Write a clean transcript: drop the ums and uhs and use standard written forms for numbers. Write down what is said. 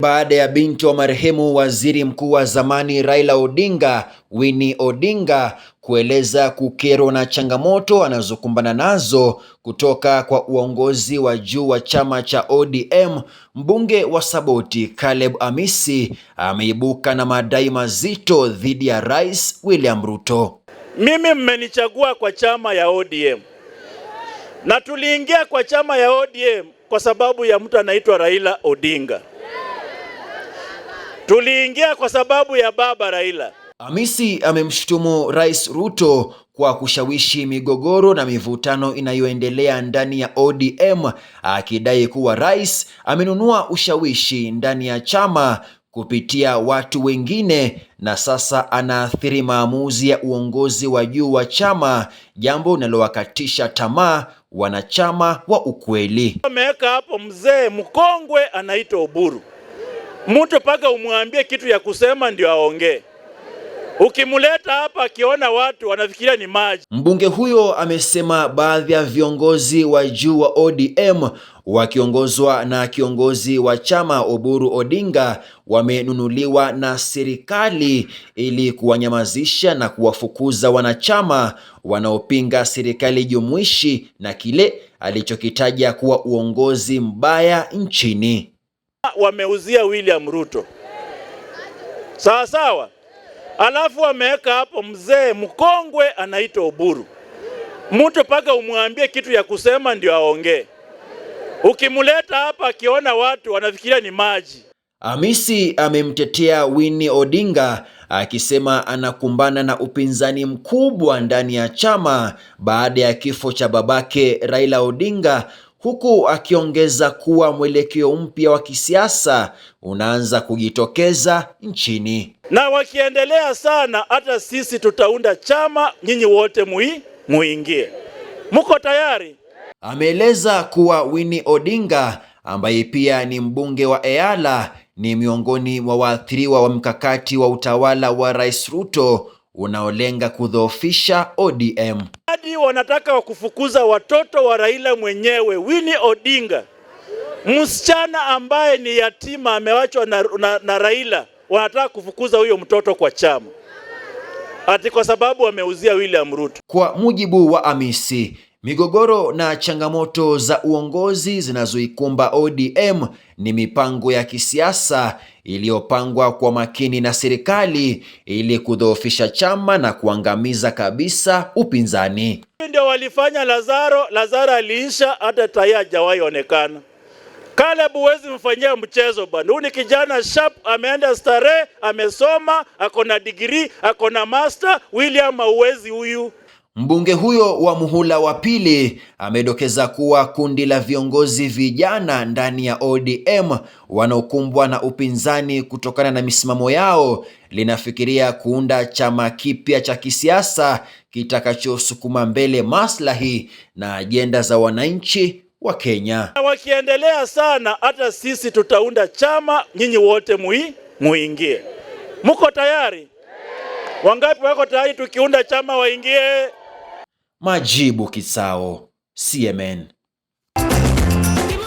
Baada ya binti wa marehemu waziri mkuu wa zamani Raila Odinga, Winnie Odinga, kueleza kukerwa na changamoto anazokumbana nazo kutoka kwa uongozi wa juu wa chama cha ODM, mbunge wa Saboti Caleb Amisi ameibuka na madai mazito dhidi ya Rais William Ruto. Mimi mmenichagua kwa chama ya ODM. Na tuliingia kwa chama ya ODM kwa sababu ya mtu anaitwa Raila Odinga. Tuliingia kwa sababu ya baba Raila. Amisi amemshutumu Rais Ruto kwa kushawishi migogoro na mivutano inayoendelea ndani ya ODM, akidai kuwa rais amenunua ushawishi ndani ya chama kupitia watu wengine na sasa anaathiri maamuzi ya uongozi wa juu wa chama, jambo linalowakatisha tamaa wanachama wa ukweli. Ameweka hapo mzee mkongwe anaitwa Oburu. Mtu paka umwambie kitu ya kusema ndio aongee. Ukimuleta hapa akiona watu wanafikiria ni maji. Mbunge huyo amesema baadhi ya viongozi wa juu wa ODM wakiongozwa na kiongozi wa chama Oburu Odinga wamenunuliwa na serikali ili kuwanyamazisha na kuwafukuza wanachama wanaopinga serikali jumuishi na kile alichokitaja kuwa uongozi mbaya nchini. Wameuzia William Ruto. Sawa sawa. Alafu wameweka hapo mzee mkongwe anaitwa Oburu. Mtu paka umwambie kitu ya kusema ndio aongee. Ukimuleta hapa akiona watu wanafikiria ni maji. Amisi amemtetea Winnie Odinga akisema anakumbana na upinzani mkubwa ndani ya chama baada ya kifo cha babake Raila Odinga, huku akiongeza kuwa mwelekeo mpya wa kisiasa unaanza kujitokeza nchini. Na wakiendelea sana, hata sisi tutaunda chama, nyinyi wote muingie. Muko tayari? Ameeleza kuwa Winnie Odinga ambaye pia ni mbunge wa Eala ni miongoni mwa waathiriwa wa mkakati wa utawala wa Rais Ruto unaolenga kudhoofisha ODM. Hadi wanataka kufukuza watoto wa Raila mwenyewe, Winnie Odinga, msichana ambaye ni yatima amewachwa na Raila, wanataka kufukuza huyo mtoto kwa chama. Ati kwa sababu wameuzia William Ruto. Kwa mujibu wa Amisi, migogoro na changamoto za uongozi zinazoikumba ODM ni mipango ya kisiasa iliyopangwa kwa makini na serikali ili kudhoofisha chama na kuangamiza kabisa upinzani. Ndio walifanya Lazaro aliisha, hata tayari hajawahi onekana. Caleb huwezi mfanyia mchezo bwana. Huyu ni kijana sharp, ameenda starehe, amesoma, ako na degree, ako na master. William hauwezi huyu. Mbunge huyo wa muhula wa pili amedokeza kuwa kundi la viongozi vijana ndani ya ODM wanaokumbwa na upinzani kutokana na misimamo yao linafikiria kuunda chama kipya cha kisiasa kitakachosukuma mbele maslahi na ajenda za wananchi wa Kenya. Wakiendelea sana, hata sisi tutaunda chama, nyinyi wote muingie. Muko tayari? Wangapi wako tayari tukiunda chama waingie? Majibu Kisao, CMN.